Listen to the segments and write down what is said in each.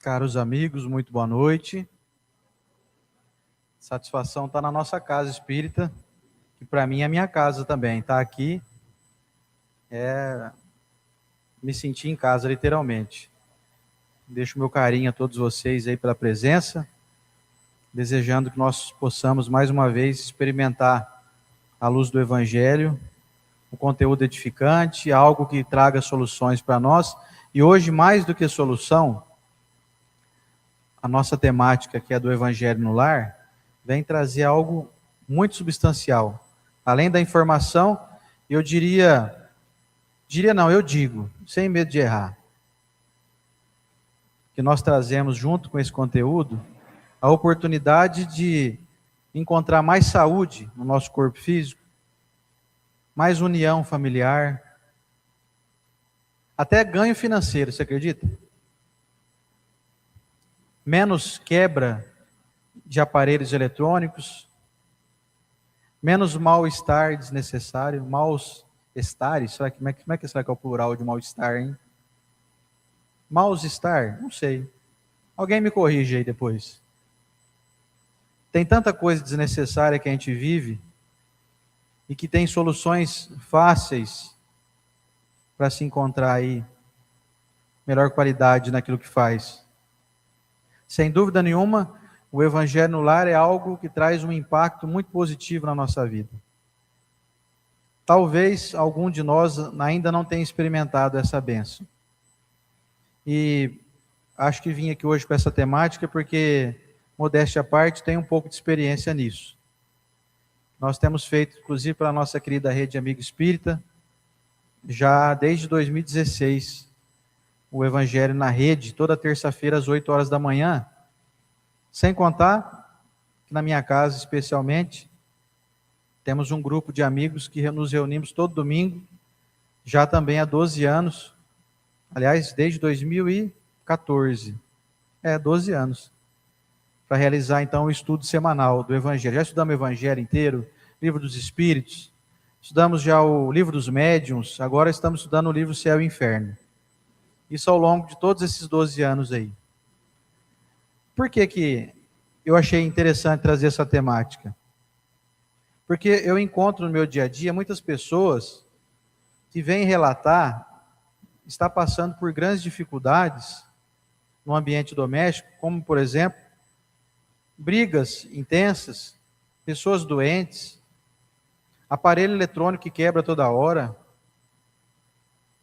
Caros amigos, muito boa noite. Satisfação estar na nossa casa espírita, que para mim é minha casa também. Estar aqui é me sentir em casa, literalmente. Deixo meu carinho a todos vocês aí pela presença, desejando que nós possamos mais uma vez experimentar a luz do Evangelho, um conteúdo edificante, algo que traga soluções para nós. E hoje, mais do que solução, a nossa temática, que é do Evangelho no Lar, vem trazer algo muito substancial. Além da informação, eu eu digo, sem medo de errar, que nós trazemos junto com esse conteúdo a oportunidade de encontrar mais saúde no nosso corpo físico, mais união familiar, até ganho financeiro, você acredita? Menos quebra de aparelhos eletrônicos, menos mal-estar desnecessário, maus-estares, como é que será que é o plural de mal-estar, hein? Mal-estar? Não sei. Alguém me corrige aí depois. Tem tanta coisa desnecessária que a gente vive e que tem soluções fáceis para se encontrar aí melhor qualidade naquilo que faz. Sem dúvida nenhuma, o Evangelho no Lar é algo que traz um impacto muito positivo na nossa vida. Talvez algum de nós ainda não tenha experimentado essa bênção. E acho que vim aqui hoje com essa temática porque, modéstia à parte, tenho um pouco de experiência nisso. Nós temos feito, inclusive pela nossa querida Rede Amigo Espírita, já desde 2016, o Evangelho na rede, toda terça-feira às 8 horas da manhã, sem contar que na minha casa especialmente, temos um grupo de amigos que nos reunimos todo domingo, já também há 12 anos, aliás, desde 2014, 12 anos, para realizar então o estudo semanal do Evangelho. Já estudamos o Evangelho inteiro, Livro dos Espíritos, estudamos já o Livro dos Médiuns, agora estamos estudando o livro Céu e Inferno. Isso ao longo de todos esses 12 anos aí. Por que eu achei interessante trazer essa temática? Porque eu encontro no meu dia a dia muitas pessoas que vêm relatar, está passando por grandes dificuldades no ambiente doméstico, como, por exemplo, brigas intensas, pessoas doentes, aparelho eletrônico que quebra toda hora,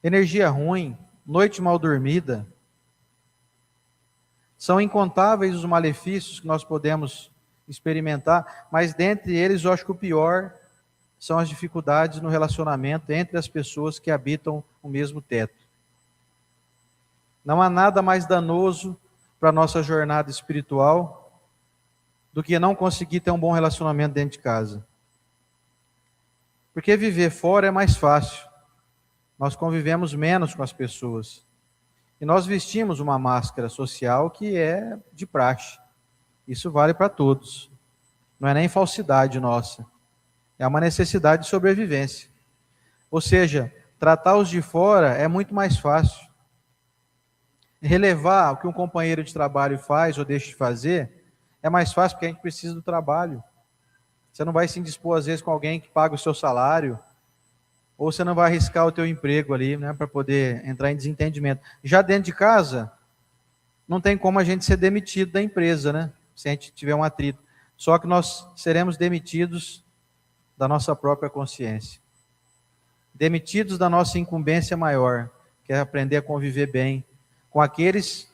energia ruim, noite mal dormida. São incontáveis os malefícios que nós podemos experimentar, mas dentre eles eu acho que o pior são as dificuldades no relacionamento entre as pessoas que habitam o mesmo teto. Não há nada mais danoso para a nossa jornada espiritual do que não conseguir ter um bom relacionamento dentro de casa. Porque viver fora é mais fácil. Nós convivemos menos com as pessoas. E nós vestimos uma máscara social que é de praxe. Isso vale para todos. Não é nem falsidade nossa. É uma necessidade de sobrevivência. Ou seja, tratar os de fora é muito mais fácil. Relevar o que um companheiro de trabalho faz ou deixa de fazer é mais fácil porque a gente precisa do trabalho. Você não vai se indispor às vezes com alguém que paga o seu salário, ou você não vai arriscar o teu emprego ali, né, para poder entrar em desentendimento. Já dentro de casa, não tem como a gente ser demitido da empresa, né, se a gente tiver um atrito. Só que nós seremos demitidos da nossa própria consciência. Demitidos da nossa incumbência maior, que é aprender a conviver bem com aqueles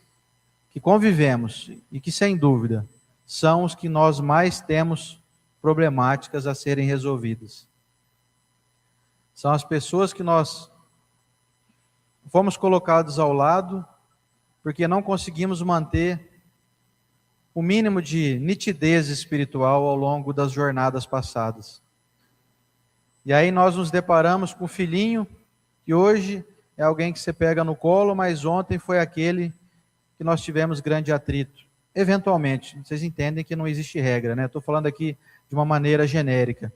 que convivemos e que, sem dúvida, são os que nós mais temos problemáticas a serem resolvidas. São as pessoas que nós fomos colocados ao lado porque não conseguimos manter o mínimo de nitidez espiritual ao longo das jornadas passadas. E aí nós nos deparamos com o filhinho, que hoje é alguém que você pega no colo, mas ontem foi aquele que nós tivemos grande atrito. Eventualmente, vocês entendem que não existe regra, né? Estou falando aqui de uma maneira genérica.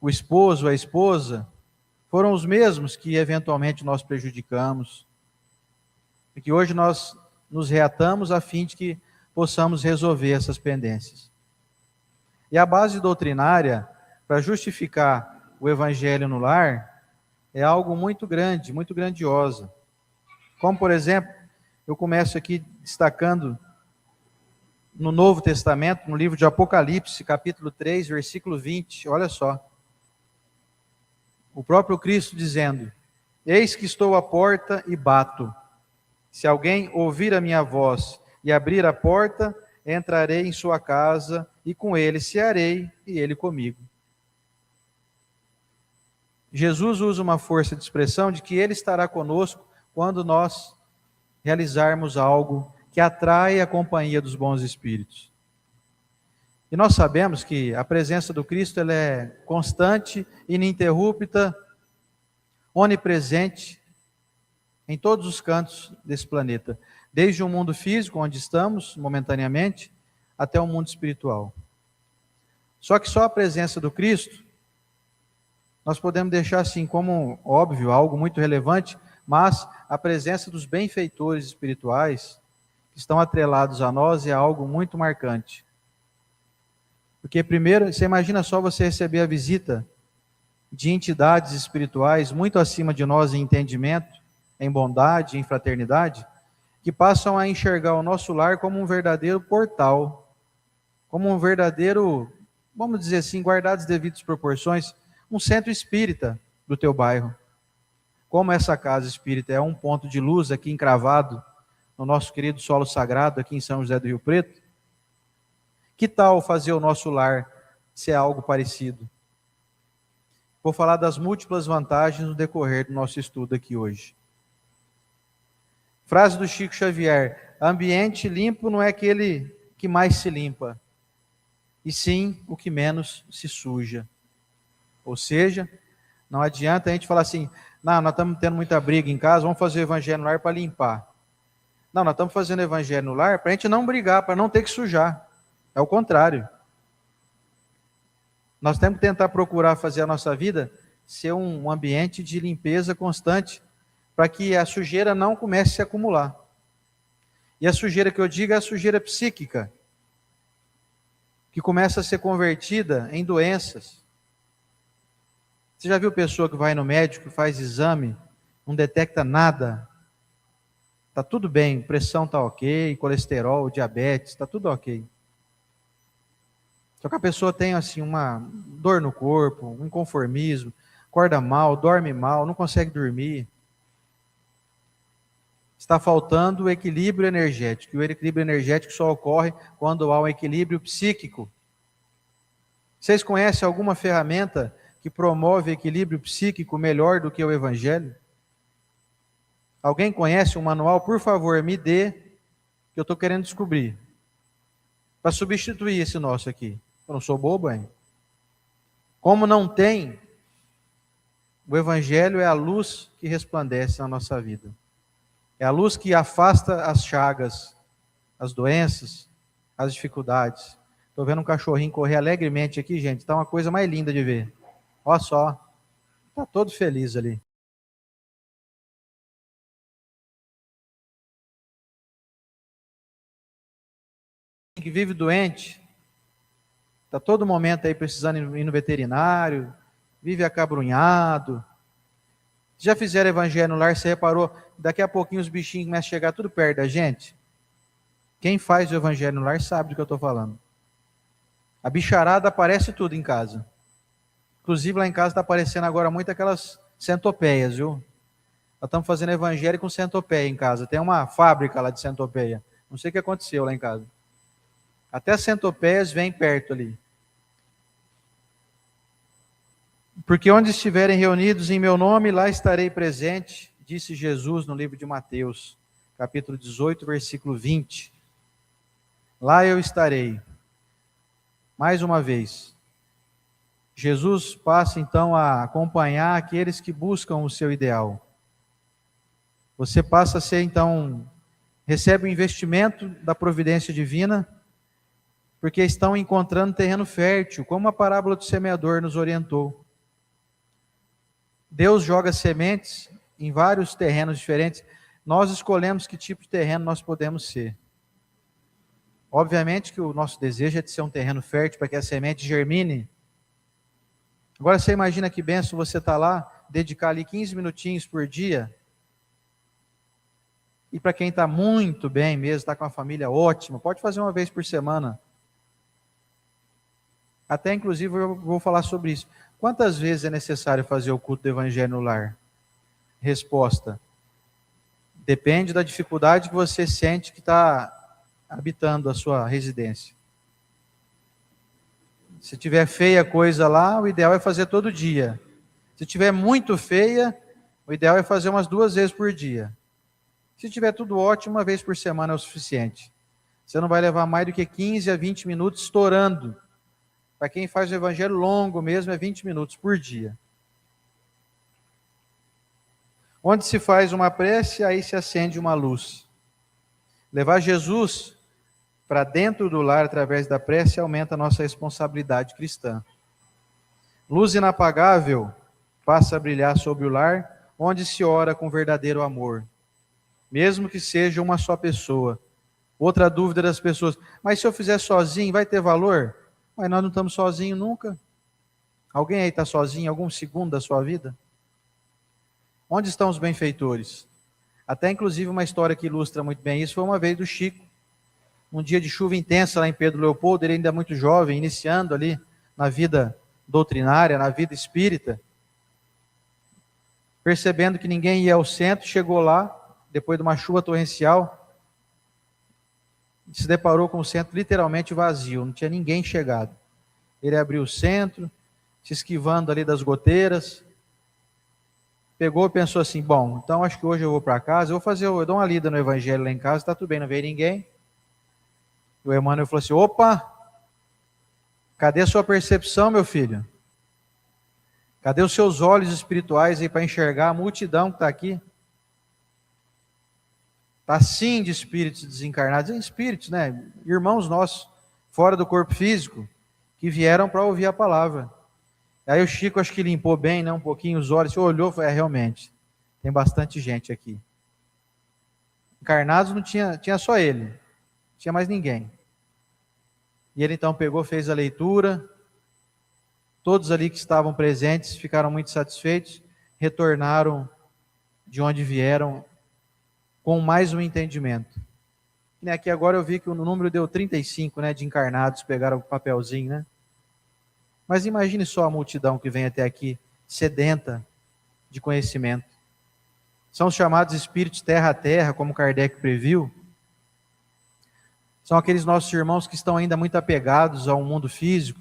O esposo, a esposa, foram os mesmos que eventualmente nós prejudicamos. E que hoje nós nos reatamos a fim de que possamos resolver essas pendências. E a base doutrinária para justificar o evangelho no lar é algo muito grande, muito grandiosa. Como, por exemplo, eu começo aqui destacando no Novo Testamento, no livro de Apocalipse, capítulo 3, versículo 20, olha só. O próprio Cristo dizendo: eis que estou à porta e bato. Se alguém ouvir a minha voz e abrir a porta, entrarei em sua casa e com ele cearei e ele comigo. Jesus usa uma força de expressão de que ele estará conosco quando nós realizarmos algo que atrai a companhia dos bons espíritos. E nós sabemos que a presença do Cristo ela é constante, ininterrupta, onipresente em todos os cantos desse planeta, desde o mundo físico, onde estamos momentaneamente, até o mundo espiritual. Só que só a presença do Cristo, nós podemos deixar assim como óbvio, algo muito relevante, mas a presença dos benfeitores espirituais que estão atrelados a nós é algo muito marcante. Porque primeiro, você imagina só você receber a visita de entidades espirituais muito acima de nós em entendimento, em bondade, em fraternidade, que passam a enxergar o nosso lar como um verdadeiro portal, como um verdadeiro, vamos dizer assim, guardadas as devidas proporções, um centro espírita do teu bairro. Como essa casa espírita é um ponto de luz aqui encravado no nosso querido solo sagrado aqui em São José do Rio Preto, que tal fazer o nosso lar ser algo parecido? Vou falar das múltiplas vantagens no decorrer do nosso estudo aqui hoje. Frase do Chico Xavier: ambiente limpo não é aquele que mais se limpa, e sim o que menos se suja. Ou seja, não adianta a gente falar assim, não, nós estamos tendo muita briga em casa, vamos fazer o evangelho no lar para limpar. Não, nós estamos fazendo o evangelho no lar para a gente não brigar, para não ter que sujar. É o contrário. Nós temos que tentar procurar fazer a nossa vida ser um ambiente de limpeza constante, para que a sujeira não comece a se acumular. E a sujeira que eu digo é a sujeira psíquica, que começa a ser convertida em doenças. Você já viu pessoa que vai no médico, faz exame, não detecta nada? Está tudo bem, pressão está ok, colesterol, diabetes, está tudo ok. Só que a pessoa tem assim uma dor no corpo, um inconformismo, acorda mal, dorme mal, não consegue dormir. Está faltando o equilíbrio energético. E o equilíbrio energético só ocorre quando há um equilíbrio psíquico. Vocês conhecem alguma ferramenta que promove equilíbrio psíquico melhor do que o Evangelho? Alguém conhece um manual? Por favor, me dê, que eu estou querendo descobrir. Para substituir esse nosso aqui. Eu não sou bobo, hein? Como não tem, o Evangelho é a luz que resplandece na nossa vida. É a luz que afasta as chagas, as doenças, as dificuldades. Estou vendo um cachorrinho correr alegremente aqui, gente. Está uma coisa mais linda de ver. Olha só. Está todo feliz ali. Que vive doente, está todo momento aí precisando ir no veterinário, vive acabrunhado. Já fizeram evangelho no lar, você reparou, daqui a pouquinho os bichinhos começam a chegar tudo perto da gente? Quem faz o evangelho no lar sabe do que eu estou falando. A bicharada aparece tudo em casa. Inclusive lá em casa está aparecendo agora muito aquelas centopeias, viu? Nós estamos fazendo evangelho com centopeia em casa. Tem uma fábrica lá de centopeia. Não sei o que aconteceu lá em casa. Até as centopeias vêm perto ali. Porque onde estiverem reunidos em meu nome, lá estarei presente, disse Jesus no livro de Mateus, capítulo 18, versículo 20. Lá eu estarei. Mais uma vez, Jesus passa então a acompanhar aqueles que buscam o seu ideal. Você passa a ser então, recebe o investimento da providência divina, porque estão encontrando terreno fértil, como a parábola do semeador nos orientou. Deus joga sementes em vários terrenos diferentes. Nós escolhemos que tipo de terreno nós podemos ser. Obviamente que o nosso desejo é de ser um terreno fértil para que a semente germine. Agora você imagina que benção você estar lá, dedicar ali 15 minutinhos por dia. E para quem está muito bem mesmo, está com uma família ótima, pode fazer uma vez por semana. Até inclusive eu vou falar sobre isso. Quantas vezes é necessário fazer o culto do Evangelho no lar? Resposta: depende da dificuldade que você sente que está habitando a sua residência. Se tiver feia coisa lá, o ideal é fazer todo dia. Se tiver muito feia, o ideal é fazer umas 2 vezes por dia. Se tiver tudo ótimo, 1 vez por semana é o suficiente. Você não vai levar mais do que 15 a 20 minutos estourando. Para quem faz o evangelho longo mesmo, é 20 minutos por dia. Onde se faz uma prece, aí se acende uma luz. Levar Jesus para dentro do lar através da prece aumenta a nossa responsabilidade cristã. Luz inapagável passa a brilhar sobre o lar, onde se ora com verdadeiro amor. Mesmo que seja uma só pessoa. Outra dúvida das pessoas: mas se eu fizer sozinho, vai ter valor? Mas nós não estamos sozinhos nunca. Alguém aí está sozinho algum segundo da sua vida? Onde estão os benfeitores? Até inclusive uma história que ilustra muito bem isso foi uma vez do Chico. Um dia de chuva intensa lá em Pedro Leopoldo, ele ainda muito jovem, iniciando ali na vida doutrinária, na vida espírita. Percebendo que ninguém ia ao centro, chegou lá, depois de uma chuva torrencial, se deparou com o centro literalmente vazio, não tinha ninguém chegado. Ele abriu o centro, se esquivando ali das goteiras, pegou e pensou assim: bom, então acho que hoje eu vou para casa, eu dou uma lida no evangelho lá em casa, está tudo bem, não veio ninguém. O Emmanuel falou assim: opa, cadê a sua percepção, meu filho? Cadê os seus olhos espirituais aí para enxergar a multidão que está aqui? Está assim de espíritos desencarnados, espíritos, né? Irmãos nossos, fora do corpo físico, que vieram para ouvir a palavra. Aí o Chico, acho que limpou bem, né, um pouquinho os olhos, olhou e falou: realmente, tem bastante gente aqui. Encarnados não tinha só ele, não tinha mais ninguém. E ele então pegou, fez a leitura, todos ali que estavam presentes ficaram muito satisfeitos, retornaram de onde vieram com mais um entendimento. E aqui agora eu vi que o número deu 35, né, de encarnados, pegaram o papelzinho, né? Mas imagine só a multidão que vem até aqui, sedenta de conhecimento. São os chamados espíritos terra a terra, como Kardec previu. São aqueles nossos irmãos que estão ainda muito apegados ao mundo físico.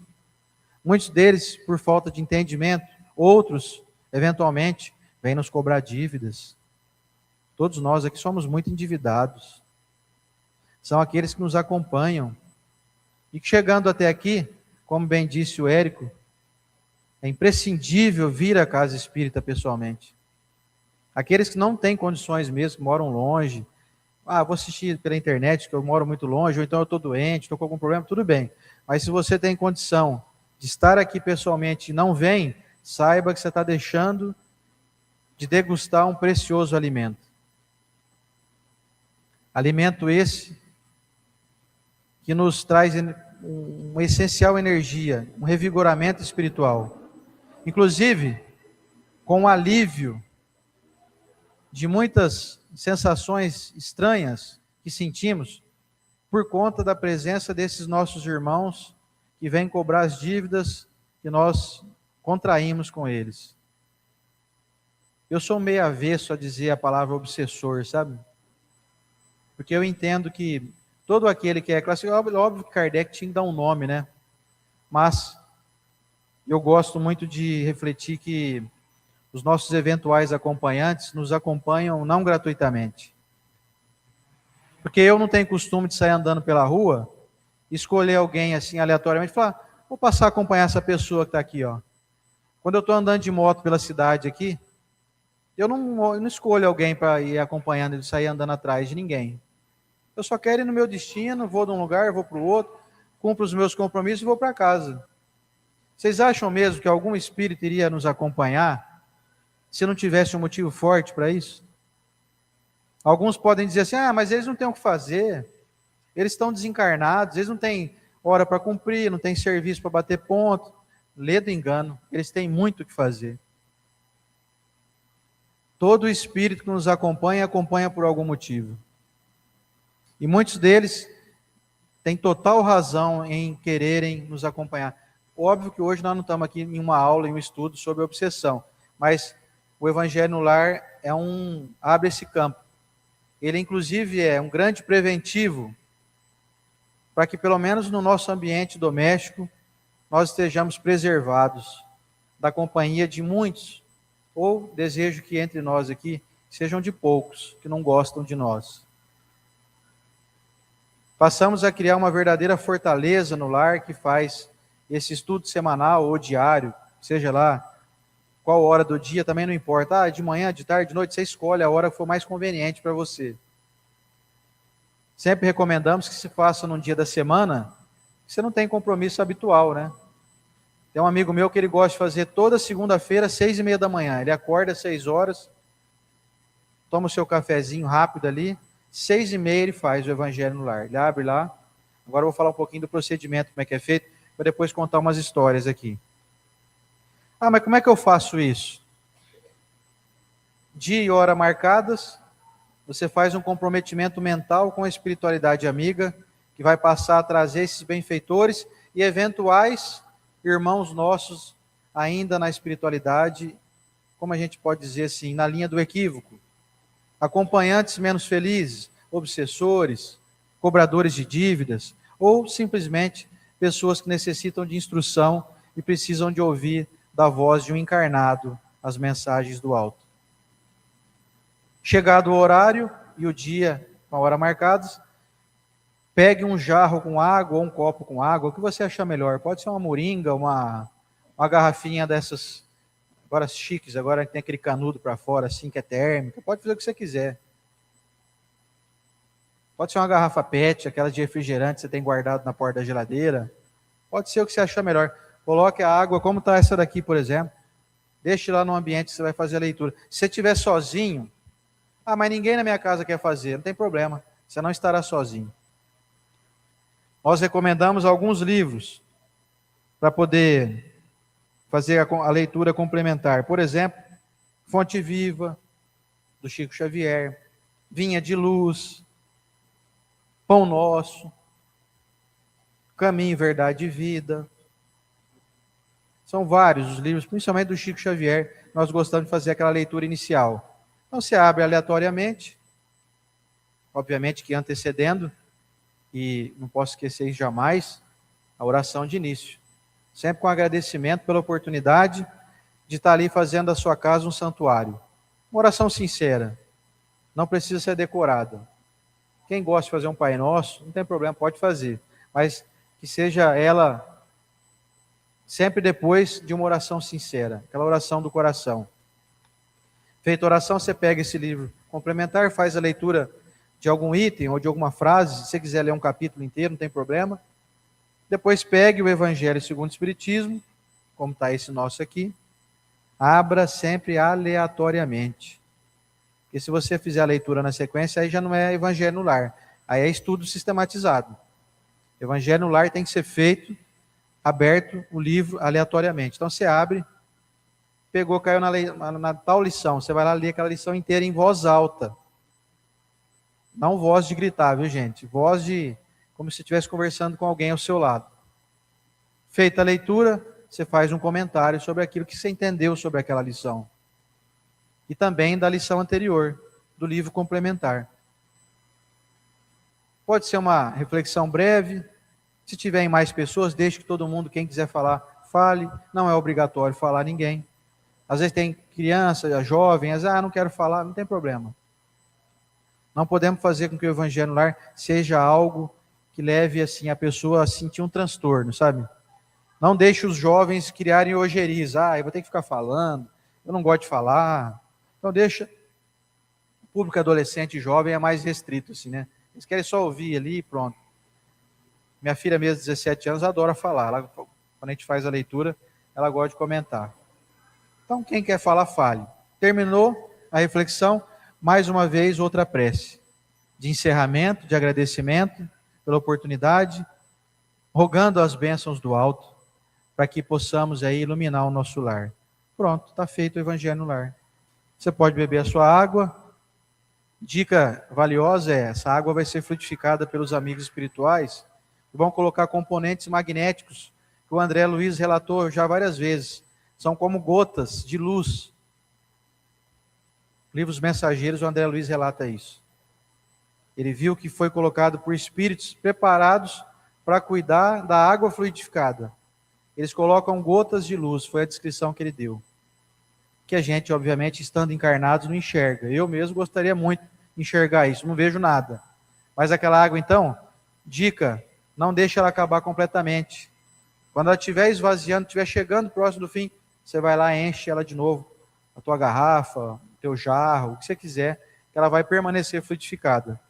Muitos deles por falta de entendimento, outros, eventualmente, vêm nos cobrar dívidas. Todos nós aqui somos muito endividados. São aqueles que nos acompanham. E que chegando até aqui, como bem disse o Érico, é imprescindível vir à casa espírita pessoalmente. Aqueles que não têm condições mesmo, que moram longe, vou assistir pela internet, que eu moro muito longe, ou então eu estou doente, estou com algum problema, tudo bem. Mas se você tem condição de estar aqui pessoalmente e não vem, saiba que você está deixando de degustar um precioso alimento. Alimento esse que nos traz uma essencial energia, um revigoramento espiritual. Inclusive, com o alívio de muitas sensações estranhas que sentimos por conta da presença desses nossos irmãos que vêm cobrar as dívidas que nós contraímos com eles. Eu sou meio avesso a dizer a palavra obsessor, sabe? Porque eu entendo que todo aquele que é classificado, óbvio que Kardec tinha que dar um nome, né? Mas eu gosto muito de refletir que os nossos eventuais acompanhantes nos acompanham não gratuitamente. Porque eu não tenho costume de sair andando pela rua, escolher alguém assim aleatoriamente e falar: vou passar a acompanhar essa pessoa que está aqui, ó. Quando eu estou andando de moto pela cidade aqui, eu não escolho alguém para ir acompanhando e sair andando atrás de ninguém. Eu só quero ir no meu destino, vou de um lugar, vou para o outro, cumpro os meus compromissos e vou para casa. Vocês acham mesmo que algum espírito iria nos acompanhar se não tivesse um motivo forte para isso? Alguns podem dizer assim, mas eles não têm o que fazer, eles estão desencarnados, eles não têm hora para cumprir, não têm serviço para bater ponto. Lê do engano, eles têm muito o que fazer. Todo espírito que nos acompanha, acompanha por algum motivo. E muitos deles têm total razão em quererem nos acompanhar. Óbvio que hoje nós não estamos aqui em uma aula, em um estudo sobre obsessão, mas o Evangelho no Lar abre esse campo. Ele, inclusive, é um grande preventivo para que, pelo menos no nosso ambiente doméstico, nós estejamos preservados da companhia de muitos, ou desejo que entre nós aqui sejam de poucos que não gostam de nós. Passamos a criar uma verdadeira fortaleza no lar que faz esse estudo semanal ou diário, seja lá qual hora do dia, também não importa. De manhã, de tarde, de noite, você escolhe a hora que for mais conveniente para você. Sempre recomendamos que se faça num dia da semana, que você não tem compromisso habitual, né? Tem um amigo meu que ele gosta de fazer toda segunda-feira, 6:30 da manhã. Ele acorda às 6 horas, toma o seu cafezinho rápido ali, 6:30 ele faz o Evangelho no Lar. Ele abre lá. Agora eu vou falar um pouquinho do procedimento, como é que é feito, para depois contar umas histórias aqui. Mas como é que eu faço isso? Dia e hora marcadas, você faz um comprometimento mental com a espiritualidade amiga, que vai passar a trazer esses benfeitores e eventuais irmãos nossos ainda na espiritualidade, como a gente pode dizer assim, na linha do equívoco. Acompanhantes menos felizes, obsessores, cobradores de dívidas, ou simplesmente pessoas que necessitam de instrução e precisam de ouvir da voz de um encarnado as mensagens do alto. Chegado o horário e o dia com a hora marcados, pegue um jarro com água ou um copo com água, o que você achar melhor. Pode ser uma moringa, uma garrafinha dessas, agora chiques, agora tem aquele canudo para fora assim, que é térmica. Pode fazer o que você quiser. Pode ser uma garrafa PET, aquela de refrigerante que você tem guardado na porta da geladeira. Pode ser o que você achar melhor. Coloque a água, como está essa daqui, por exemplo. Deixe lá no ambiente que você vai fazer a leitura. Se você estiver sozinho, mas ninguém na minha casa quer fazer, não tem problema. Você não estará sozinho. Nós recomendamos alguns livros para poder fazer a leitura complementar. Por exemplo, Fonte Viva, do Chico Xavier, Vinha de Luz, Pão Nosso, Caminho, Verdade e Vida. São vários os livros, principalmente do Chico Xavier, nós gostamos de fazer aquela leitura inicial. Então você abre aleatoriamente, obviamente que antecedendo, e não posso esquecer isso jamais, a oração de início. Sempre com agradecimento pela oportunidade de estar ali fazendo da sua casa um santuário. Uma oração sincera, não precisa ser decorada. Quem gosta de fazer um Pai Nosso, não tem problema, pode fazer. Mas que seja ela sempre depois de uma oração sincera, aquela oração do coração. Feita a oração, você pega esse livro complementar, faz a leitura de algum item ou de alguma frase, se você quiser ler um capítulo inteiro, não tem problema. Depois pegue o Evangelho segundo o Espiritismo, como está esse nosso aqui, abra sempre aleatoriamente. Porque se você fizer a leitura na sequência, aí já não é Evangelho no Lar, aí é estudo sistematizado. Evangelho no Lar tem que ser feito, aberto o livro aleatoriamente. Então você abre, pegou, caiu na tal lição, você vai lá ler aquela lição inteira em voz alta. Não voz de gritar, viu gente? Voz de como se estivesse conversando com alguém ao seu lado. Feita a leitura, você faz um comentário sobre aquilo que você entendeu sobre aquela lição. E também da lição anterior, do livro complementar. Pode ser uma reflexão breve. Se tiverem mais pessoas, deixe que todo mundo, quem quiser falar, fale. Não é obrigatório falar ninguém. Às vezes tem criança, jovem, não quero falar, não tem problema. Não podemos fazer com que o Evangelho no Lar seja algo que leve assim, a pessoa a sentir um transtorno, sabe? Não deixe os jovens criarem ojeriza. Eu vou ter que ficar falando, eu não gosto de falar. Então deixa. O público adolescente e jovem é mais restrito, assim, né? Eles querem só ouvir ali e pronto. Minha filha mesmo, 17 anos, adora falar. Quando a gente faz a leitura, ela gosta de comentar. Então, quem quer falar, fale. Terminou a reflexão, mais uma vez, outra prece de encerramento, de agradecimento pela oportunidade, rogando as bênçãos do alto, para que possamos aí iluminar o nosso lar. Pronto, está feito o Evangelho no lar. Você pode beber a sua água. Dica valiosa é, essa água vai ser frutificada pelos amigos espirituais, que vão colocar componentes magnéticos, que o André Luiz relatou já várias vezes. São como gotas de luz. Livros Mensageiros, o André Luiz relata isso. Ele viu que foi colocado por espíritos preparados para cuidar da água fluidificada. Eles colocam gotas de luz, foi a descrição que ele deu. Que a gente, obviamente, estando encarnados, não enxerga. Eu mesmo gostaria muito de enxergar isso, não vejo nada. Mas aquela água, então, dica, não deixe ela acabar completamente. Quando ela estiver esvaziando, estiver chegando próximo do fim, você vai lá e enche ela de novo. A tua garrafa, o teu jarro, o que você quiser, que ela vai permanecer fluidificada.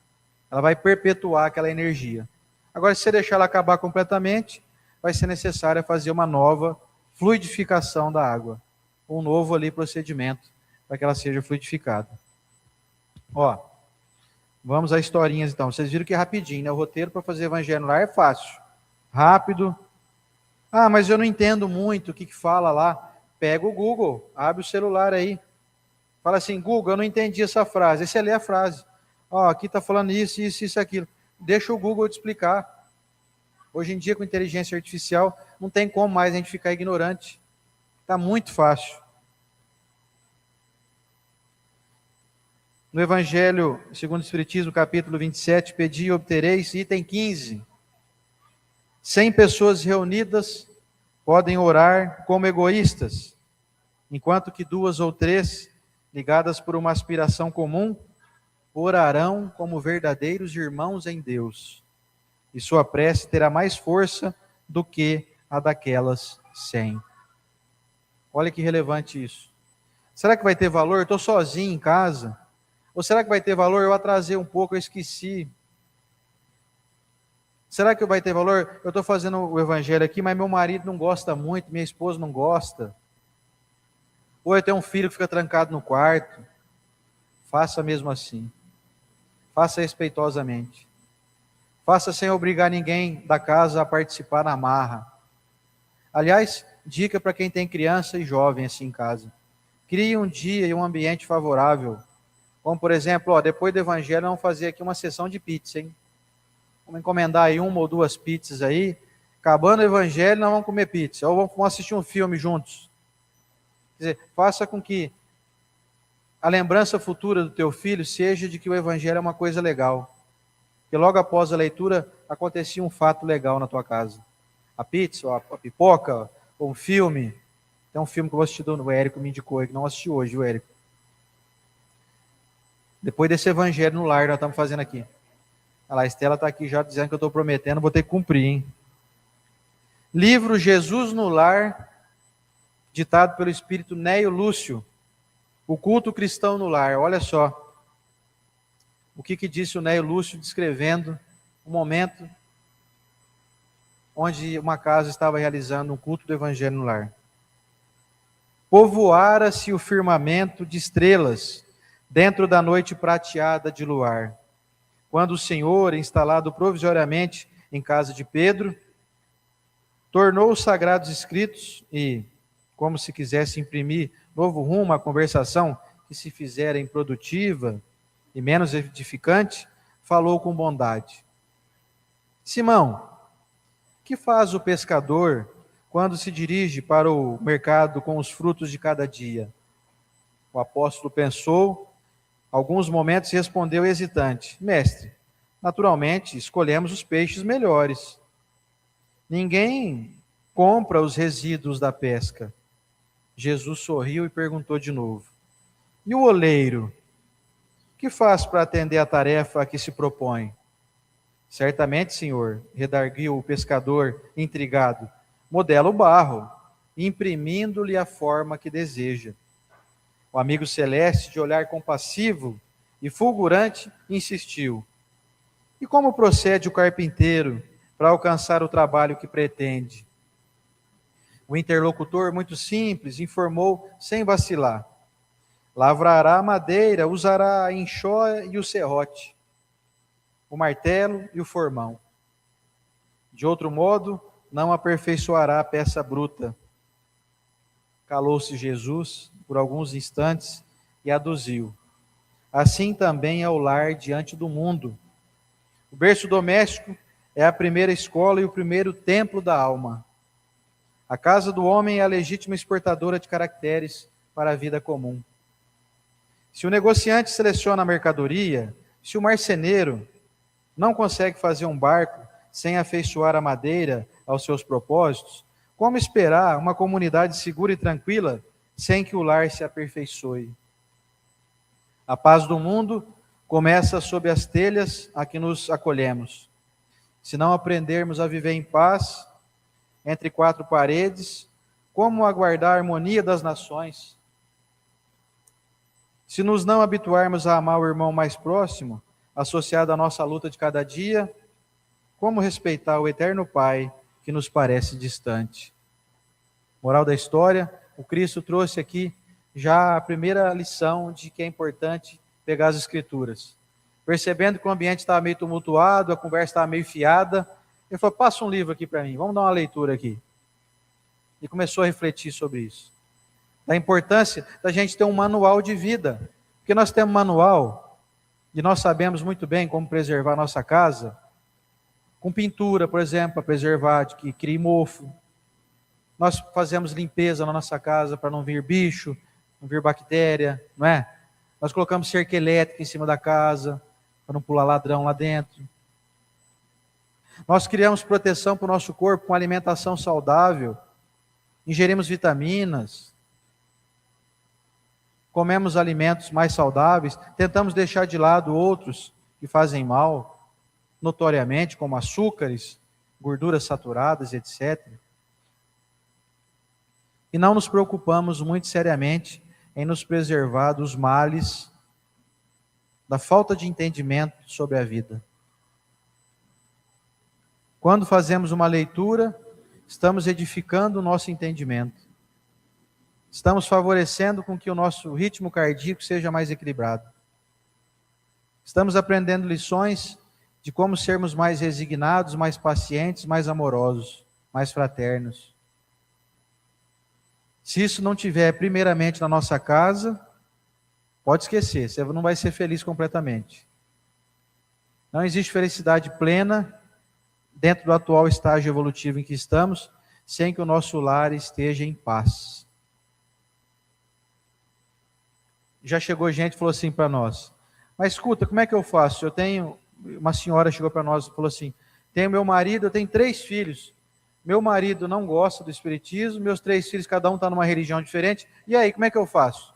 Ela vai perpetuar aquela energia. Agora, se você deixar ela acabar completamente, vai ser necessário fazer uma nova fluidificação da água. Um novo ali procedimento para que ela seja fluidificada. Ó, vamos às historinhas então. Vocês viram que é rapidinho, né? O roteiro para fazer Evangelho no Lar é fácil. Rápido. Ah, mas eu não entendo muito o que fala lá. Pega o Google, abre o celular aí. Fala assim, Google, eu não entendi essa frase. Aí você lê a frase. Ó, aqui está falando isso, isso, isso, aquilo. Deixa o Google te explicar. Hoje em dia, com inteligência artificial, não tem como mais a gente ficar ignorante. Está muito fácil. No Evangelho, segundo o Espiritismo, capítulo 27, pedi e obtereis, item 15. 100 pessoas reunidas podem orar como egoístas, enquanto que 2 ou 3, ligadas por uma aspiração comum, orarão como verdadeiros irmãos em Deus. E sua prece terá mais força do que a daquelas 100. Olha que relevante isso. Será que vai ter valor? Eu estou sozinho em casa. Ou será que vai ter valor? Eu atrasei um pouco, eu esqueci. Será que vai ter valor? Eu estou fazendo o evangelho aqui, mas meu marido não gosta muito, minha esposa não gosta. Ou eu tenho um filho que fica trancado no quarto. Faça mesmo assim. Faça respeitosamente. Faça sem obrigar ninguém da casa a participar na marra. Aliás, dica para quem tem criança e jovem assim em casa. Crie um dia e um ambiente favorável. Como, por exemplo, depois do evangelho, vamos fazer aqui uma sessão de pizza, hein? Vamos encomendar aí 1 ou 2 pizzas aí. Acabando o evangelho, nós vamos comer pizza. Ou vamos assistir um filme juntos. Quer dizer, faça com que a lembrança futura do teu filho seja de que o evangelho é uma coisa legal. Que logo após a leitura, acontecia um fato legal na tua casa. A pizza, ou a pipoca, ou um filme. Tem um filme que eu vou assistir, o Érico me indicou, que não assisti hoje, o Érico. Depois desse evangelho no lar, nós estamos fazendo aqui. Olha lá, a Estela está aqui já dizendo que eu estou prometendo, vou ter que cumprir, hein? Livro Jesus no Lar, ditado pelo espírito Neio Lúcio. O culto cristão no lar. Olha só o que disse o Neio Lúcio, descrevendo o momento onde uma casa estava realizando um culto do evangelho no lar. Povoara-se o firmamento de estrelas dentro da noite prateada de luar, quando o Senhor, instalado provisoriamente em casa de Pedro, tornou os sagrados escritos e, como se quisesse imprimir novo rumo à conversação que se fizera improdutiva e menos edificante, falou com bondade. Simão, que faz o pescador quando se dirige para o mercado com os frutos de cada dia? O apóstolo pensou, alguns momentos, e respondeu hesitante: Mestre, naturalmente escolhemos os peixes melhores. Ninguém compra os resíduos da pesca. Jesus sorriu e perguntou de novo: E o oleiro? Que faz para atender a tarefa a que se propõe? Certamente, senhor, redarguiu o pescador intrigado, modela o barro, imprimindo-lhe a forma que deseja. O amigo celeste, de olhar compassivo e fulgurante, insistiu: E como procede o carpinteiro para alcançar o trabalho que pretende? O interlocutor, muito simples, informou sem vacilar: Lavrará a madeira, usará a enxó e o serrote, o martelo e o formão. De outro modo, não aperfeiçoará a peça bruta. Calou-se Jesus por alguns instantes e aduziu: assim também é o lar diante do mundo. O berço doméstico é a primeira escola e o primeiro templo da alma. A casa do homem é a legítima exportadora de caracteres para a vida comum. Se o negociante seleciona a mercadoria, se o marceneiro não consegue fazer um barco sem afeiçoar a madeira aos seus propósitos, como esperar uma comunidade segura e tranquila sem que o lar se aperfeiçoe? A paz do mundo começa sob as telhas a que nos acolhemos. Se não aprendermos a viver em paz, entre quatro paredes, como aguardar a harmonia das nações? Se nos não habituarmos a amar o irmão mais próximo, associado à nossa luta de cada dia, como respeitar o eterno Pai que nos parece distante? Moral da história, o Cristo trouxe aqui já a primeira lição de que é importante pegar as Escrituras. Percebendo que o ambiente estava meio tumultuado, a conversa estava meio fiada, ele falou: passa um livro aqui para mim, vamos dar uma leitura aqui. E começou a refletir sobre isso. Da importância da gente ter um manual de vida. Porque nós temos um manual, e nós sabemos muito bem como preservar a nossa casa, com pintura, por exemplo, para preservar de que crie mofo. Nós fazemos limpeza na nossa casa para não vir bicho, não vir bactéria, não é? Nós colocamos cerca elétrica em cima da casa, para não pular ladrão lá dentro. Nós criamos proteção para o nosso corpo com alimentação saudável, ingerimos vitaminas, comemos alimentos mais saudáveis, tentamos deixar de lado outros que fazem mal, notoriamente, como açúcares, gorduras saturadas, etc. E não nos preocupamos muito seriamente em nos preservar dos males, da falta de entendimento sobre a vida. Quando fazemos uma leitura, estamos edificando o nosso entendimento. Estamos favorecendo com que o nosso ritmo cardíaco seja mais equilibrado. Estamos aprendendo lições de como sermos mais resignados, mais pacientes, mais amorosos, mais fraternos. Se isso não tiver primeiramente na nossa casa, pode esquecer, você não vai ser feliz completamente. Não existe felicidade plena dentro do atual estágio evolutivo em que estamos, sem que o nosso lar esteja em paz. Já chegou gente e falou assim para nós: mas escuta, como é que eu faço? Uma senhora chegou para nós e falou assim: tenho meu marido, eu tenho 3 filhos. Meu marido não gosta do espiritismo, meus 3 filhos, cada um está numa religião diferente. E aí, como é que eu faço?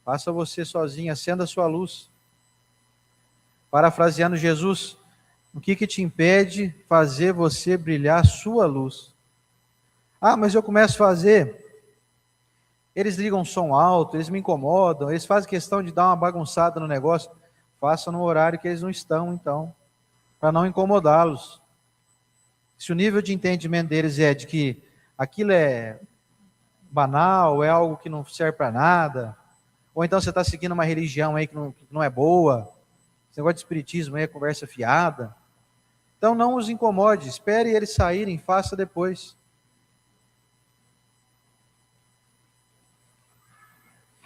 Faça você sozinho, acenda a sua luz. Parafraseando Jesus, o que te impede fazer você brilhar a sua luz? Ah, mas eu começo a fazer, eles ligam som alto, eles me incomodam, eles fazem questão de dar uma bagunçada no negócio. Faça no horário que eles não estão, então, para não incomodá-los. Se o nível de entendimento deles é de que aquilo é banal, é algo que não serve para nada, ou então você está seguindo uma religião aí que não é boa, esse negócio de espiritismo aí é conversa fiada, então não os incomode, espere eles saírem, faça depois.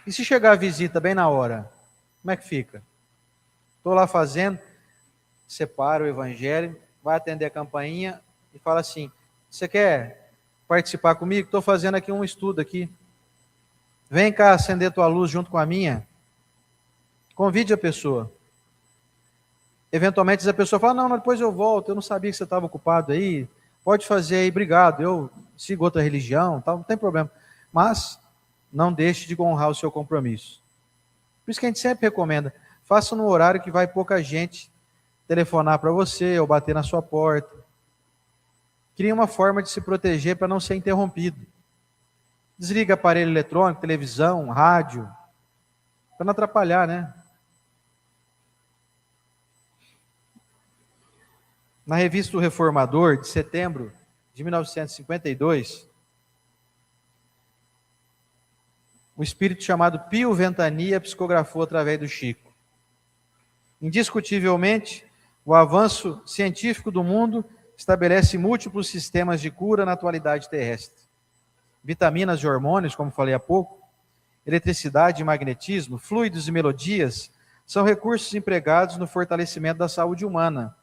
E se chegar a visita bem na hora, como é que fica? Estou lá fazendo, separa o evangelho, vai atender a campainha e fala assim: você quer participar comigo? Estou fazendo aqui um estudo aqui. Vem cá acender tua luz junto com a minha. Convide a pessoa. Eventualmente a pessoa fala: não, depois eu volto, eu não sabia que você estava ocupado aí. Pode fazer aí, obrigado, eu sigo outra religião, tal, não tem problema. Mas não deixe de honrar o seu compromisso. Por isso que a gente sempre recomenda: faça no horário que vai pouca gente telefonar para você ou bater na sua porta. Crie uma forma de se proteger para não ser interrompido. Desliga aparelho eletrônico, televisão, rádio, para não atrapalhar, né? Na revista O Reformador, de setembro de 1952, o espírito chamado Pio Ventania psicografou através do Chico. Indiscutivelmente, o avanço científico do mundo estabelece múltiplos sistemas de cura na atualidade terrestre. Vitaminas e hormônios, como falei há pouco, eletricidade e magnetismo, fluidos e melodias, são recursos empregados no fortalecimento da saúde humana.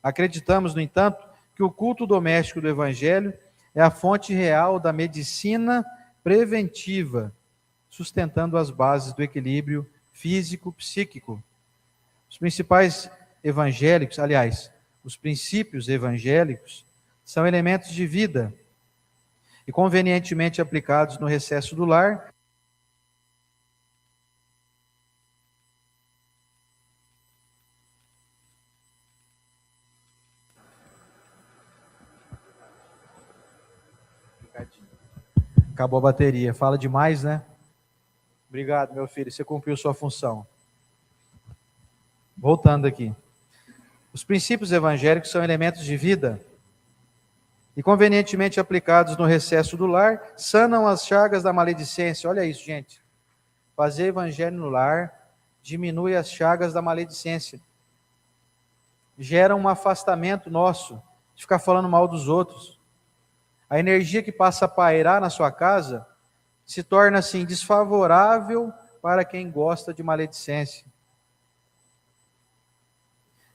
Acreditamos, no entanto, que o culto doméstico do Evangelho é a fonte real da medicina preventiva, sustentando as bases do equilíbrio físico-psíquico. Os principais evangélicos, aliás, os princípios evangélicos são elementos de vida e convenientemente aplicados no recesso do lar. Acabou a bateria. Fala demais, né? Obrigado, meu filho. Você cumpriu sua função. Voltando aqui. Os princípios evangélicos são elementos de vida e convenientemente aplicados no recesso do lar, sanam as chagas da maledicência. Olha isso, gente. Fazer evangelho no lar diminui as chagas da maledicência. Gera um afastamento nosso de ficar falando mal dos outros. A energia que passa a pairar na sua casa se torna assim desfavorável para quem gosta de maledicência.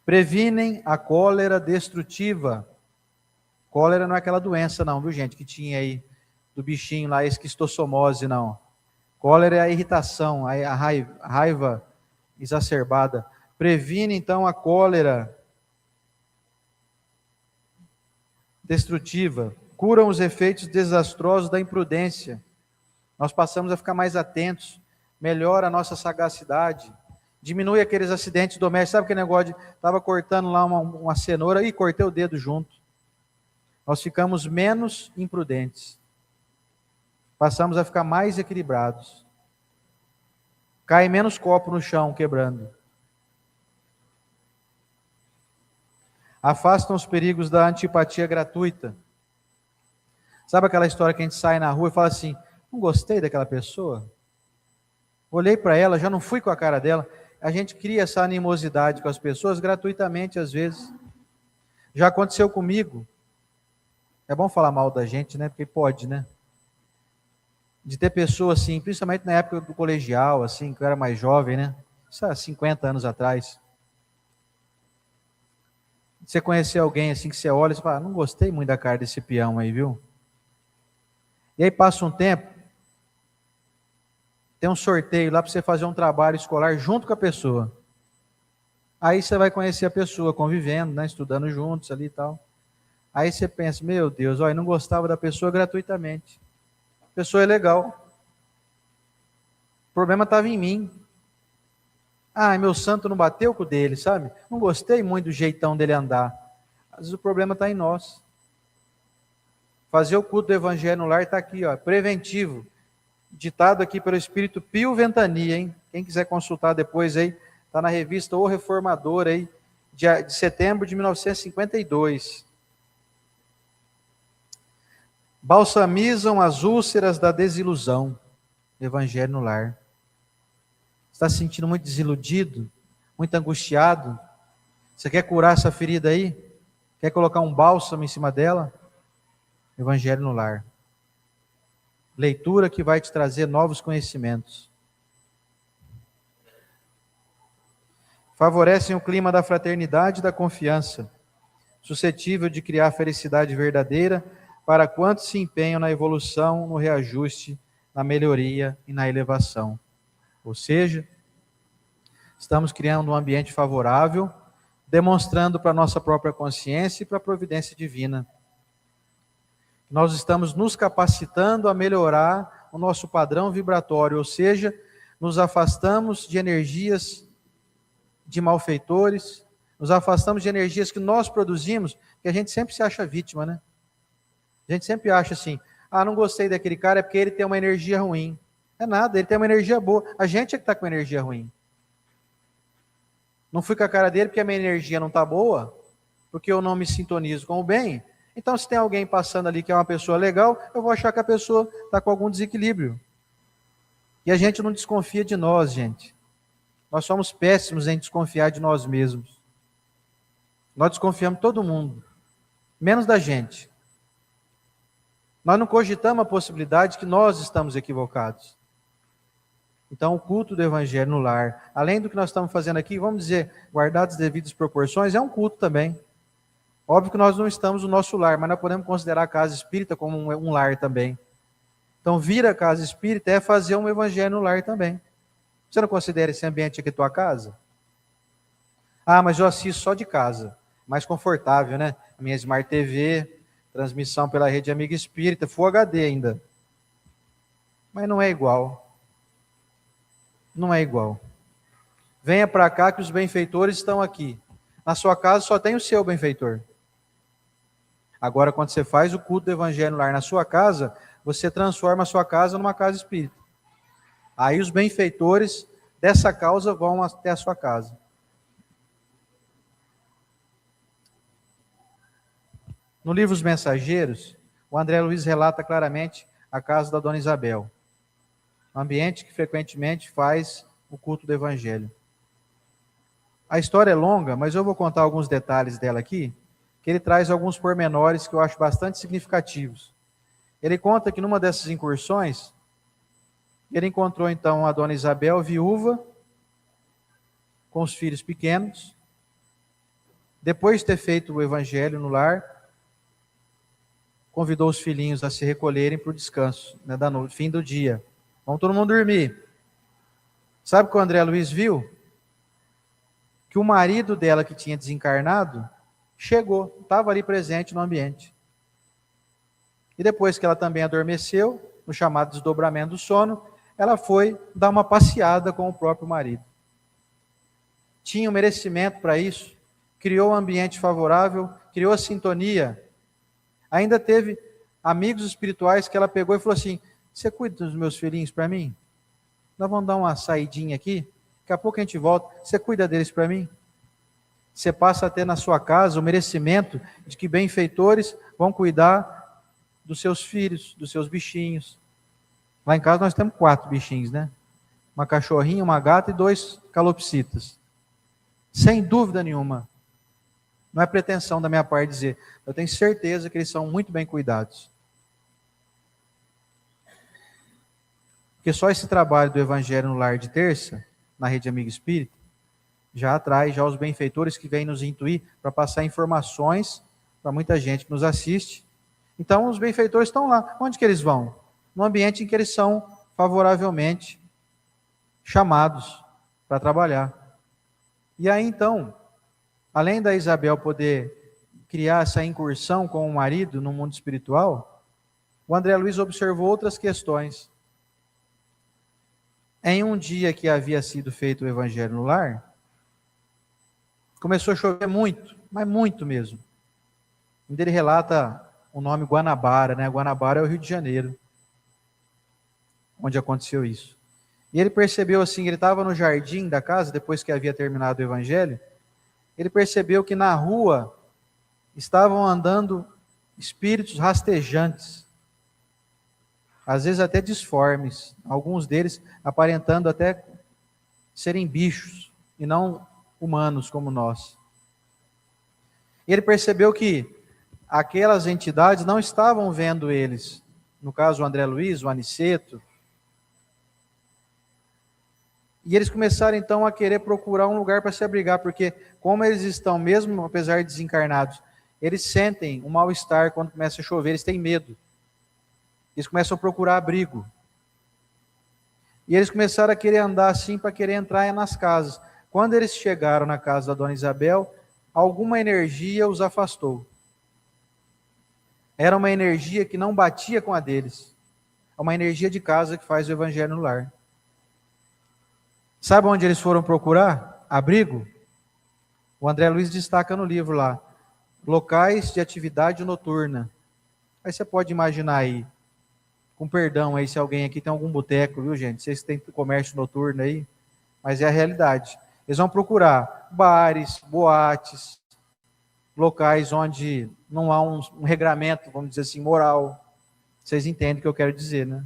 Previnem a cólera destrutiva. Cólera não é aquela doença não, viu gente, que tinha aí do bichinho lá, esquistossomose não. Cólera é a irritação, a raiva exacerbada. Previne então a cólera destrutiva. Curam os efeitos desastrosos da imprudência. Nós passamos a ficar mais atentos, melhora a nossa sagacidade, diminui aqueles acidentes domésticos. Sabe aquele negócio de estava cortando lá uma cenoura e cortei o dedo junto. Nós ficamos menos imprudentes. Passamos a ficar mais equilibrados. Cai menos copo no chão, quebrando. Afastam os perigos da antipatia gratuita. Sabe aquela história que a gente sai na rua e fala assim, não gostei daquela pessoa? Olhei para ela, já não fui com a cara dela. A gente cria essa animosidade com as pessoas gratuitamente às vezes. Já aconteceu comigo. É bom falar mal da gente, né? Porque pode, né? De ter pessoas assim, principalmente na época do colegial, assim, que eu era mais jovem, né? Isso há 50 anos atrás. Você conhecer alguém assim que você olha e fala, não gostei muito da cara desse peão aí, viu? E aí passa um tempo, tem um sorteio lá para você fazer um trabalho escolar junto com a pessoa. Aí você vai conhecer a pessoa, convivendo, né, estudando juntos ali e tal. Aí você pensa, meu Deus, olha, eu não gostava da pessoa gratuitamente. A pessoa é legal. O problema estava em mim. Ah, meu santo não bateu com o dele, sabe? Não gostei muito do jeitão dele andar. Às vezes o problema está em nós. Fazer o culto do evangelho no lar está aqui, ó, preventivo. Ditado aqui pelo Espírito Pio Ventania, hein? Quem quiser consultar depois aí, está na revista O Reformador aí, de setembro de 1952. Balsamizam as úlceras da desilusão. Evangelho no lar. Está se sentindo muito desiludido, muito angustiado? Você quer curar essa ferida aí? Quer colocar um bálsamo em cima dela? Evangelho no lar. Leitura que vai te trazer novos conhecimentos. Favorecem o clima da fraternidade e da confiança, suscetível de criar felicidade verdadeira para quantos se empenham na evolução, no reajuste, na melhoria e na elevação. Ou seja, estamos criando um ambiente favorável, demonstrando para a nossa própria consciência e para a providência divina. Nós estamos nos capacitando a melhorar o nosso padrão vibratório, ou seja, nos afastamos de energias de malfeitores, nos afastamos de energias que nós produzimos, que a gente sempre se acha vítima, né? A gente sempre acha assim, ah, não gostei daquele cara, é porque ele tem uma energia ruim. É nada, ele tem uma energia boa. A gente é que está com energia ruim. Não fui com a cara dele porque a minha energia não está boa, porque eu não me sintonizo com o bem. Então, se tem alguém passando ali que é uma pessoa legal, eu vou achar que a pessoa está com algum desequilíbrio. E a gente não desconfia de nós, gente. Nós somos péssimos em desconfiar de nós mesmos. Nós desconfiamos de todo mundo, menos da gente. Nós não cogitamos a possibilidade que nós estamos equivocados. Então, o culto do Evangelho no lar, além do que nós estamos fazendo aqui, vamos dizer, guardadas as devidas proporções, é um culto também. Óbvio que nós não estamos no nosso lar, mas nós podemos considerar a casa espírita como um lar também. Então, vir à casa espírita é fazer um Evangelho no lar também. Você não considera esse ambiente aqui tua casa? Ah, mas eu assisto só de casa. Mais confortável, né? A minha Smart TV, transmissão pela rede Amiga Espírita, Full HD ainda. Mas não é igual. Não é igual. Venha para cá que os benfeitores estão aqui. Na sua casa só tem o seu benfeitor. Agora, quando você faz o culto do Evangelho no lar na sua casa, você transforma a sua casa numa casa espírita. Aí os benfeitores dessa causa vão até a sua casa. No livro Os Mensageiros, o André Luiz relata claramente a casa da Dona Isabel, um ambiente que frequentemente faz o culto do Evangelho. A história é longa, mas eu vou contar alguns detalhes dela aqui, que ele traz alguns pormenores que eu acho bastante significativos. Ele conta que numa dessas incursões, ele encontrou então a Dona Isabel viúva, com os filhos pequenos. Depois de ter feito o Evangelho no lar, convidou os filhinhos a se recolherem para o descanso, né, no fim do dia. Vamos todo mundo dormir. Sabe o que o André Luiz viu? Que o marido dela, que tinha desencarnado, chegou, estava ali presente no ambiente. E depois que ela também adormeceu, no chamado desdobramento do sono, ela foi dar uma passeada com o próprio marido. Tinha o merecimento para isso, criou um ambiente favorável, criou a sintonia. Ainda teve amigos espirituais que ela pegou e falou assim: você cuida dos meus filhinhos para mim? Nós vamos dar uma saidinha aqui, daqui a pouco a gente volta, você cuida deles para mim? Você passa a ter na sua casa o merecimento de que benfeitores vão cuidar dos seus filhos, dos seus bichinhos. Lá em casa nós temos 4 bichinhos, né? Uma cachorrinha, uma gata e 2 calopsitas. Sem dúvida nenhuma. Não é pretensão da minha parte dizer. Eu tenho certeza que eles são muito bem cuidados. Porque só esse trabalho do Evangelho no Lar de terça, na Rede Amiga Espírita, já atrai já os benfeitores que vêm nos intuir para passar informações para muita gente que nos assiste. Então, os benfeitores estão lá. Onde que eles vão? No ambiente em que eles são favoravelmente chamados para trabalhar. E aí, então, além da Isabel poder criar essa incursão com o marido no mundo espiritual, o André Luiz observou outras questões. Em um dia que havia sido feito o Evangelho no lar, começou a chover muito, mas muito mesmo. Onde ele relata o nome Guanabara, né? Guanabara é o Rio de Janeiro, onde aconteceu isso. E ele percebeu assim, ele estava no jardim da casa, depois que havia terminado o Evangelho, ele percebeu que na rua estavam andando espíritos rastejantes, às vezes até disformes, alguns deles aparentando até serem bichos e não humanos como nós. E ele percebeu que aquelas entidades não estavam vendo eles, no caso o André Luiz, o Aniceto, e eles começaram então a querer procurar um lugar para se abrigar, porque como eles estão, mesmo apesar de desencarnados, eles sentem um mal-estar quando começa a chover, eles têm medo. Eles começam a procurar abrigo. E eles começaram a querer andar assim para querer entrar nas casas. Quando eles chegaram na casa da Dona Isabel, alguma energia os afastou. Era uma energia que não batia com a deles. É uma energia de casa que faz o Evangelho no lar. Sabe onde eles foram procurar abrigo? O André Luiz destaca no livro lá, locais de atividade noturna. Aí você pode imaginar aí, com perdão aí se alguém aqui tem algum boteco, viu gente? Vocês têm comércio noturno aí, mas é a realidade. Eles vão procurar bares, boates, locais onde não há um regramento, vamos dizer assim, moral. Vocês entendem o que eu quero dizer, né?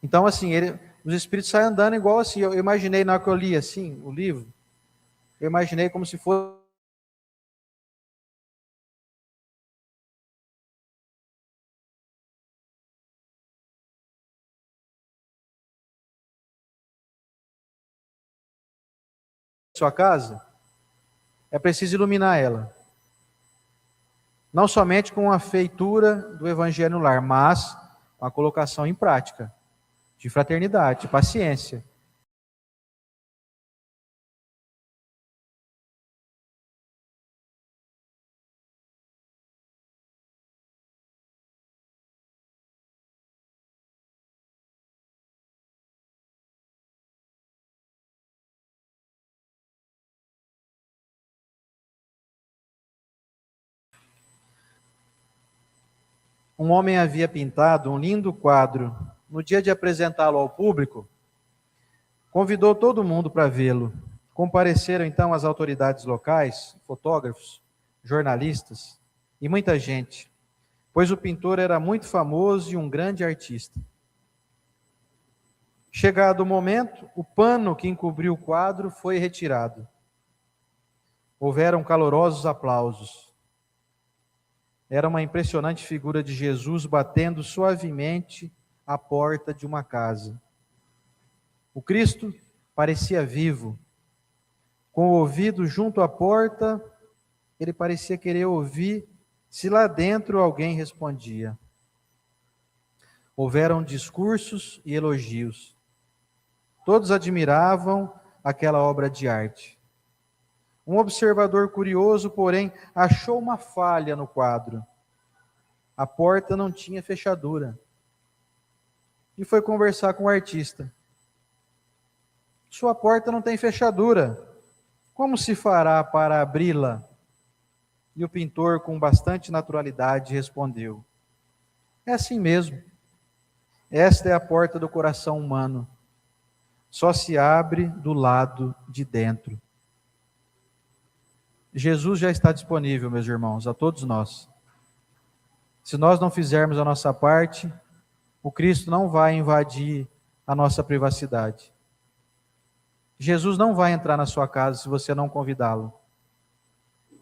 Então, assim, os espíritos saem andando igual assim. Eu imaginei, na hora que eu li assim, o livro, eu imaginei como se fosse sua casa, é preciso iluminar ela. Não somente com a feitura do evangelho no lar, mas com a colocação em prática, de fraternidade, de paciência. Um homem havia pintado um lindo quadro. No dia de apresentá-lo ao público, convidou todo mundo para vê-lo. Compareceram então as autoridades locais, fotógrafos, jornalistas e muita gente, pois o pintor era muito famoso e um grande artista. Chegado o momento, o pano que encobriu o quadro foi retirado. Houveram calorosos aplausos. Era uma impressionante figura de Jesus batendo suavemente a porta de uma casa. O Cristo parecia vivo. Com o ouvido junto à porta, ele parecia querer ouvir se lá dentro alguém respondia. Houveram discursos e elogios. Todos admiravam aquela obra de arte. Um observador curioso, porém, achou uma falha no quadro. A porta não tinha fechadura. E foi conversar com o artista. Sua porta não tem fechadura. Como se fará para abri-la? E o pintor, com bastante naturalidade, respondeu: é assim mesmo. Esta é a porta do coração humano. Só se abre do lado de dentro. Jesus já está disponível, meus irmãos, a todos nós. Se nós não fizermos a nossa parte, o Cristo não vai invadir a nossa privacidade. Jesus não vai entrar na sua casa se você não convidá-lo.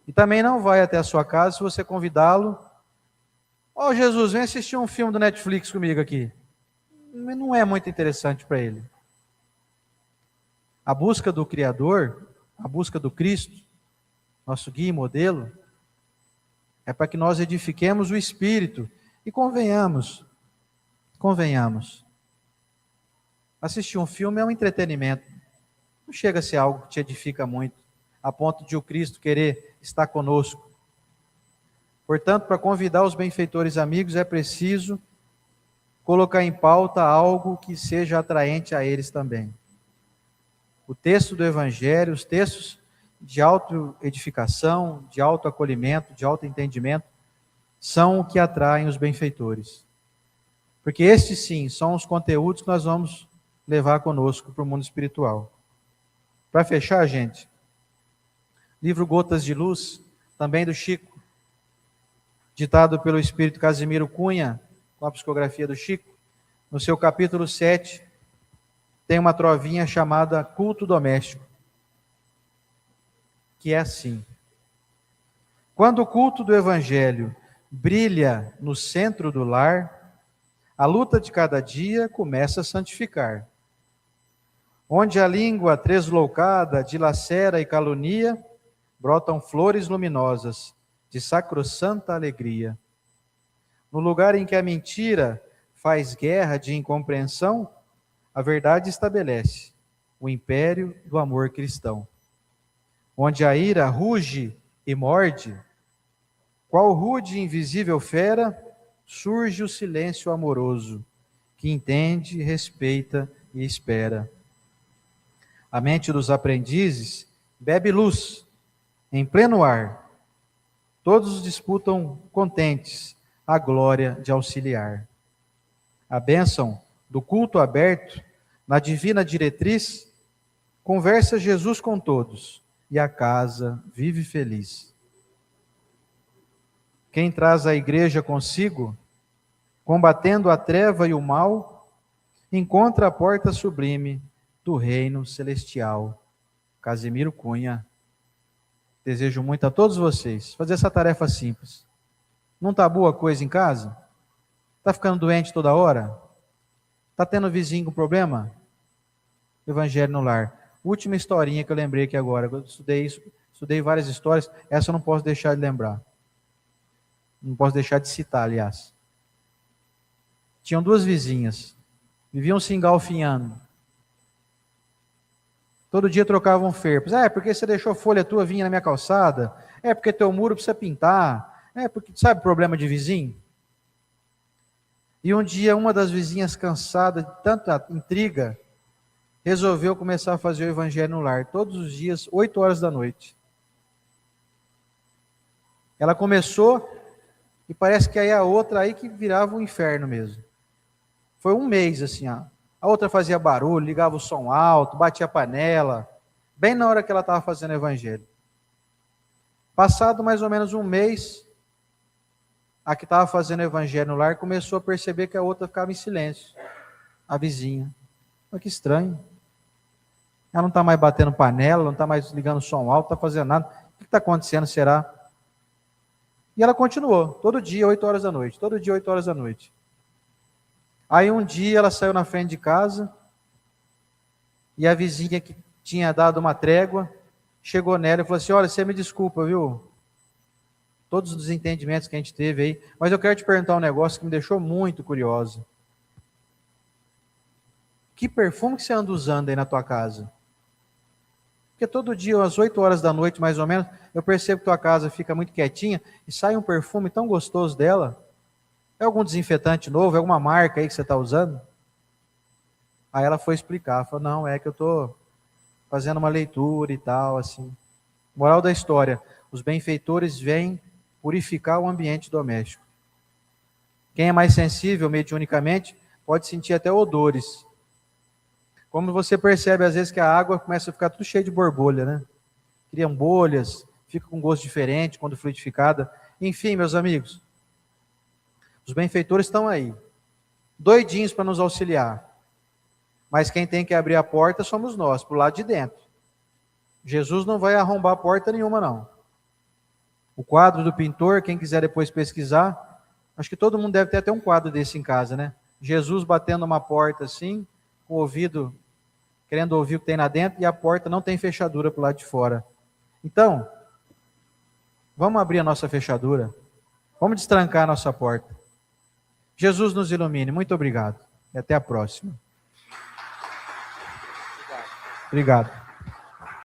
E também não vai até a sua casa se você convidá-lo. Ó, Jesus, vem assistir um filme do Netflix comigo aqui. Não é muito interessante para ele. A busca do Criador, a busca do Cristo, nosso guia e modelo, é para que nós edifiquemos o Espírito. E convenhamos, assistir um filme é um entretenimento. Não chega a ser algo que te edifica muito, a ponto de o Cristo querer estar conosco. Portanto, para convidar os benfeitores amigos, é preciso colocar em pauta algo que seja atraente a eles também. O texto do Evangelho, os textos de autoedificação, de autoacolhimento, de autoentendimento, são o que atraem os benfeitores. Porque estes, sim, são os conteúdos que nós vamos levar conosco para o mundo espiritual. Para fechar, gente, livro Gotas de Luz, também do Chico, ditado pelo espírito Casimiro Cunha, com a psicografia do Chico, no seu capítulo 7, tem uma trovinha chamada Culto Doméstico, que é assim: quando o culto do Evangelho brilha no centro do lar, a luta de cada dia começa a santificar. Onde a língua tresloucada dilacera e calunia, brotam flores luminosas de sacrossanta alegria. No lugar em que a mentira faz guerra de incompreensão, a verdade estabelece o império do amor cristão. Onde a ira ruge e morde, qual rude e invisível fera, surge o silêncio amoroso, que entende, respeita e espera. A mente dos aprendizes bebe luz, em pleno ar. Todos disputam contentes a glória de auxiliar. A bênção do culto aberto, na divina diretriz, conversa Jesus com todos, e a casa vive feliz. Quem traz a igreja consigo, combatendo a treva e o mal, Encontra a porta sublime do reino celestial. Casimiro Cunha. Desejo muito a todos vocês fazer essa tarefa simples. Não está boa coisa em casa? Está ficando doente toda hora? Está tendo vizinho com problema? Evangelho no lar. Última historinha que eu lembrei aqui agora. Eu estudei isso, estudei várias histórias. Essa eu não posso deixar de lembrar. Não posso deixar de citar, aliás. Tinham duas vizinhas. Viviam se engalfinhando. Todo dia trocavam ferpos. É, porque você deixou folha tua vinha na minha calçada. É, porque teu muro precisa pintar. É, porque, sabe, problema de vizinho? E um dia, uma das vizinhas, cansada de tanta intriga, resolveu começar a fazer o evangelho no lar, todos os dias, 8 horas da noite. Ela começou, e parece que aí a outra aí que virava um inferno mesmo. Foi um mês assim, ó. A outra fazia barulho, ligava o som alto, batia a panela, bem na hora que ela estava fazendo o evangelho. Passado mais ou menos um mês, a que estava fazendo o evangelho no lar começou a perceber que a outra ficava em silêncio, a vizinha. Olha que estranho. Ela não está mais batendo panela, não está mais ligando o som alto, não está fazendo nada. O que está acontecendo, será? E ela continuou, todo dia, 8 horas da noite, todo dia, 8 horas da noite. Aí um dia ela saiu na frente de casa, e a vizinha que tinha dado uma trégua, chegou nela e falou assim, olha, você me desculpa, viu? Todos os desentendimentos que a gente teve aí, mas eu quero te perguntar um negócio que me deixou muito curioso. Que perfume que você anda usando aí na tua casa? Porque todo dia, às 8 horas da noite, mais ou menos, eu percebo que tua casa fica muito quietinha e sai um perfume tão gostoso dela. É algum desinfetante novo? É alguma marca aí que você está usando? Aí ela foi explicar, falou, não, é que eu estou fazendo uma leitura e tal, assim. Moral da história, os benfeitores vêm purificar o ambiente doméstico. Quem é mais sensível mediunicamente pode sentir até odores. Como você percebe, às vezes, que a água começa a ficar tudo cheio de borbolha, né? Criam bolhas, fica com gosto diferente quando fluidificada. Enfim, meus amigos, os benfeitores estão aí, doidinhos para nos auxiliar. Mas quem tem que abrir a porta somos nós, para o lado de dentro. Jesus não vai arrombar porta nenhuma, não. O quadro do pintor, quem quiser depois pesquisar, acho que todo mundo deve ter até um quadro desse em casa, né? Jesus batendo uma porta assim, com o ouvido, querendo ouvir o que tem lá dentro, e a porta não tem fechadura para o lado de fora. Então, vamos abrir a nossa fechadura, vamos destrancar a nossa porta. Jesus nos ilumine. Muito obrigado. E até a próxima. Obrigado.